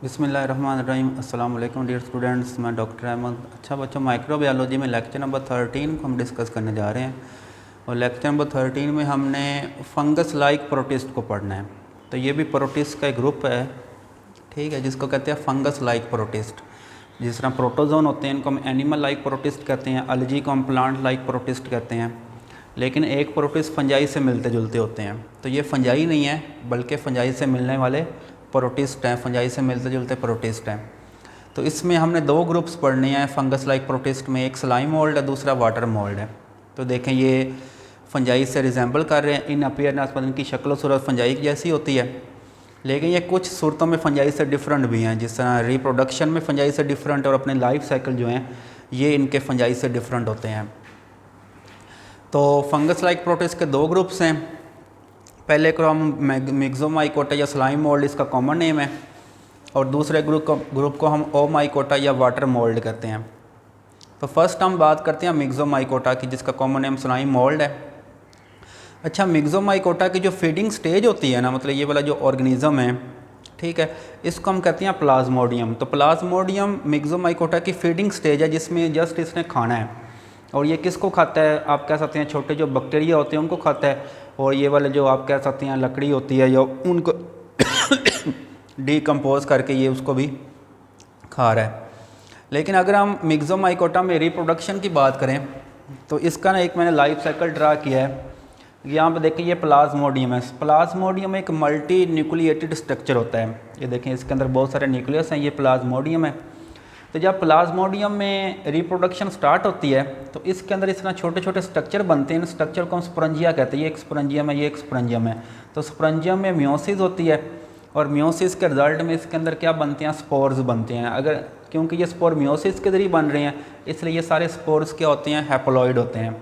बिस्मिल्लाहिर्रहमानिर्रहीम। अस्सलाम वालेकुम डियर स्टूडेंट्स, मैं डॉक्टर अहमद। अच्छा बच्चों, माइक्रोबायोलॉजी में लेक्चर नंबर 13 को हम डिस्कस करने जा रहे हैं और लेक्चर नंबर 13 में हमने फंगस लाइक प्रोटिस्ट को पढ़ना है। तो ये भी प्रोटिस्ट का एक ग्रुप है, ठीक है, जिसको कहते हैं फंगस लाइक प्रोटिस्ट। जिस तरह प्रोटोजोन होते हैं इनको हम एनिमल लाइक प्रोटिस्ट कहते हैं, अलजी को हम प्लांट लाइक प्रोटिस्ट कहते हैं। लेकिन एक प्रोटिस्ट फंजाई से मिलते जुलते होते हैं, तो ये फंजाई नहीं है बल्कि फंजाई से मिलने वाले प्रोटिस्ट हैं, फंजाई से मिलते जुलते प्रोटिस्ट हैं। तो इसमें हमने दो ग्रुप्स पढ़ने हैं फंगस लाइक प्रोटिस्ट में, एक स्लाइम मोल्ड है, दूसरा वाटर मोल्ड है। तो देखें ये फंजाई से रिजेंबल कर रहे हैं, इन अपीयरेंस पर इनकी शक्ल सूरत फंजाई की जैसी होती है, लेकिन ये कुछ सूरतों में फंजाई से डिफरेंट भी हैं। जिस तरह रिप्रोडक्शन में फंजाई से डिफरेंट और अपने लाइफ साइकिल जो हैं ये इनके फंजाई से डिफरेंट होते हैं। तो फंगस लाइक प्रोटिस्ट के दो ग्रुप्स हैं। पहले को हम मिक्सोमाइकोटा या स्लाइम मोल्ड, इसका कॉमन नेम है, और दूसरे ग्रुप को हम ओमाइकोटा या वाटर मोल्ड कहते हैं। तो फर्स्ट हम बात करते हैं मिक्सोमाइकोटा की, जिसका कॉमन नेम स्लाइम मोल्ड है। अच्छा, मिक्सोमाइकोटा की जो फीडिंग स्टेज होती है ना, मतलब ये वाला जो ऑर्गेनिज़म है, ठीक है, इसको हम कहते हैं प्लाज्मोडियम। तो प्लाज्मोडियम मिक्सोमाइकोटा की फीडिंग स्टेज है जिसमें जस्ट इसने खाना है। और ये किसको खाता है? आप कह सकते हैं छोटे जो बैक्टीरिया होते हैं उनको खाता है, और ये वाले जो आप कह सकते हैं लकड़ी होती है या उनको डिकम्पोज करके ये उसको भी खा रहा है। लेकिन अगर हम मिक्सोमाइकोटा में रिप्रोडक्शन की बात करें तो इसका ना एक मैंने लाइफ साइकिल ड्रा किया है। यहाँ पे देखें ये प्लाज्मोडियम है। प्लाज्मोडियम एक मल्टी न्यूक्लिएटेड स्ट्रक्चर होता है। ये देखें इसके अंदर बहुत सारे न्यूक्लियस हैं, ये प्लाज्मोडियम है। तो जब प्लाज्मोडियम में रिप्रोडक्शन स्टार्ट होती है तो इसके अंदर इस तरह छोटे छोटे स्ट्रक्चर बनते हैं। इन स्ट्रक्चर को हम स्पोरेंजिया कहते हैं। ये एक स्पोरेंजियम है, ये एक स्पोरेंजियम है। तो स्पोरेंजियम में मियोसिस होती है और मियोसिस के रिजल्ट में इसके अंदर क्या बनते हैं? स्पोर्स बनते हैं। अगर क्योंकि ये स्पोर मियोसिस के जरिए बन रहे हैं इसलिए ये सारे स्पोर्स क्या होते हैं? हैप्लॉइड होते हैं,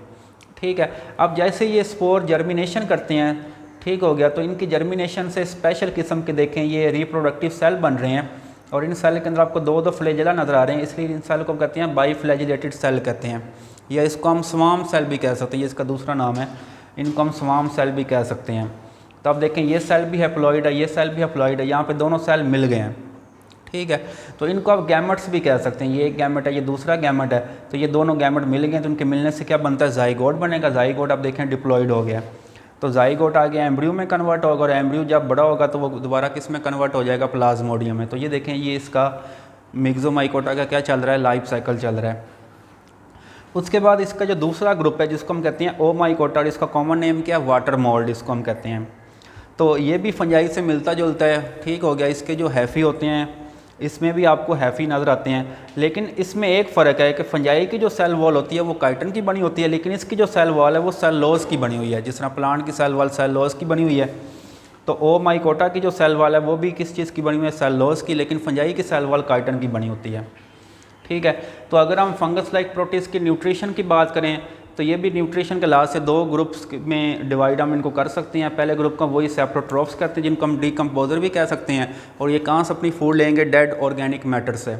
ठीक है। अब जैसे ये स्पोर जर्मिनेशन करते हैं, ठीक हो गया, तो इनकी जर्मिनेशन से स्पेशल किस्म के देखें ये रिप्रोडक्टिव सेल बन रहे हैं और इन सेल के अंदर आपको दो फ्लैजेला नज़र आ रहे हैं, इसलिए इन सेल को कहते हैं बाई फ्लैजिलेटेड सेल कहते हैं, या इसको हम स्वार्म सेल भी कह सकते हैं, ये इसका दूसरा नाम है। इनको हम स्वार्म सेल भी कह सकते हैं। तो अब देखें ये सेल भी हैप्लॉइड है, ये सेल भी हैप्लॉइड है, यहाँ पे दोनों सेल मिल गए हैं, ठीक है। तो इनको आप गैमेट्स भी कह सकते हैं। ये एक गैमेट है, ये दूसरा गैमेट है, तो ये दोनों गैमेट मिल गए तो उनके मिलने से क्या बनता है? जाइगोट बनेगा। जाइगोट आप देखें डिप्लॉइड हो गया, तो जाइगोट आगे एम्ब्रियो में कन्वर्ट होगा और एम्ब्रियो जब बड़ा होगा तो वो दोबारा किस में कन्वर्ट हो जाएगा? प्लाज्मोडियम में। तो ये देखें ये इसका मिक्सोमाइकोटा का क्या चल रहा है? लाइफ साइकिल चल रहा है। उसके बाद इसका जो दूसरा ग्रुप है जिसको हम कहते हैं ओमाइकोटा, और इसका कॉमन नेम क्या है? वाटर मोल्ड इसको हम कहते हैं। तो ये भी फंजाई से मिलता जुलता है, ठीक हो गया। इसके जो हैफ़ी होते हैं इसमें भी आपको हैफ़ी नज़र आते हैं, लेकिन इसमें एक फ़र्क है कि फंजाई की जो सेल वॉल होती है वो काइटन की बनी होती है, लेकिन इसकी जो सेल वॉल है वो सेलुलोज की बनी हुई है। जिस तरह प्लांट की सेल वॉल सेलुलोज की बनी हुई है, तो ओमाइकोटा की जो सेल वॉल है वो भी किस चीज़ की बनी हुई है? सेलुलोज की। लेकिन फंजाई की सेल वॉल काइटन की बनी होती है, ठीक है। तो अगर हम फंगस लाइक प्रोटिस्ट की न्यूट्रिशन की बात करें तो ये भी न्यूट्रिशन के लास्ट से दो ग्रुप्स में डिवाइड हम इनको कर सकते हैं। पहले ग्रुप का वही सेप्रोट्रोफ्स कहते हैं जिनको हम डिकम्पोजर भी कह सकते हैं, और ये कहाँ से अपनी फूड लेंगे? डेड ऑर्गेनिक मैटर से,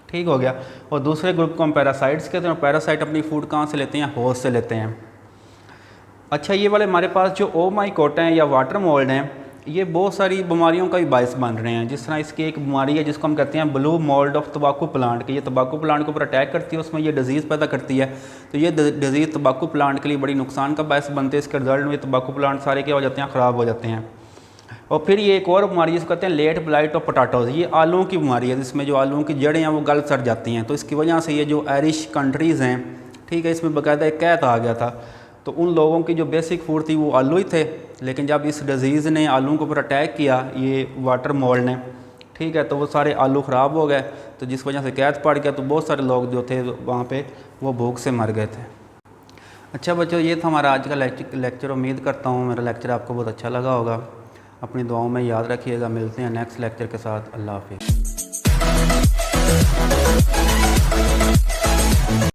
ठीक हो गया। और दूसरे ग्रुप को हम पैरासाइट्स कहते हैं, और पैरासाइट अपनी फूड कहाँ से लेते हैं? होस्ट से लेते हैं। अच्छा, ये वाले हमारे पास जो ओमाइकोटा हैं या वाटर मोल्ड हैं ये बहुत सारी बीमारियों का भी बायस बन रहे हैं। जिस तरह इसकी एक बीमारी है जिसको हम कहते हैं ब्लू मोल्ड ऑफ तंबाकू प्लांट की। ये तंबाकू प्लांट के ऊपर अटैक करती है, उसमें ये डिजीज़ पैदा करती है। तो ये डिजीज़ तंबाकू प्लांट के लिए बड़ी नुकसान का बायस बनते हैं। इसके रिजल्ट में तंबाकू प्लांट सारे क्या हो जाते हैं? ख़राब हो जाते हैं। और फिर ये एक और बीमारी जिसको कहते हैं लेट ब्लाइट ऑफ पोटैटोज़। ये आलूओं की बीमारी है जिसमें जो आलूओं की जड़ें हैं वो गल सड़ जाती हैं। तो इसकी वजह से ये जो आयरिश कंट्रीज़ हैं, ठीक है, इसमें बाकायदा एक कैद आ गया था। तो उन लोगों की जो बेसिक फूड थी वो आलू ही थे, लेकिन जब इस डिज़ीज़ ने आलू के ऊपर अटैक किया ये वाटर मोल्ड ने, ठीक है, तो वो सारे आलू ख़राब हो गए, तो जिस वजह से कैद पड़ गया। तो बहुत सारे लोग जो थे वहाँ पे वो भूख से मर गए थे। अच्छा बच्चों, ये था हमारा आज का लेक्चर। उम्मीद करता हूँ मेरा लेक्चर आपको बहुत अच्छा लगा होगा। अपनी दुआओं में याद रखिएगा। मिलते हैं नेक्स्ट लेक्चर के साथ। अल्लाह हाफिज़।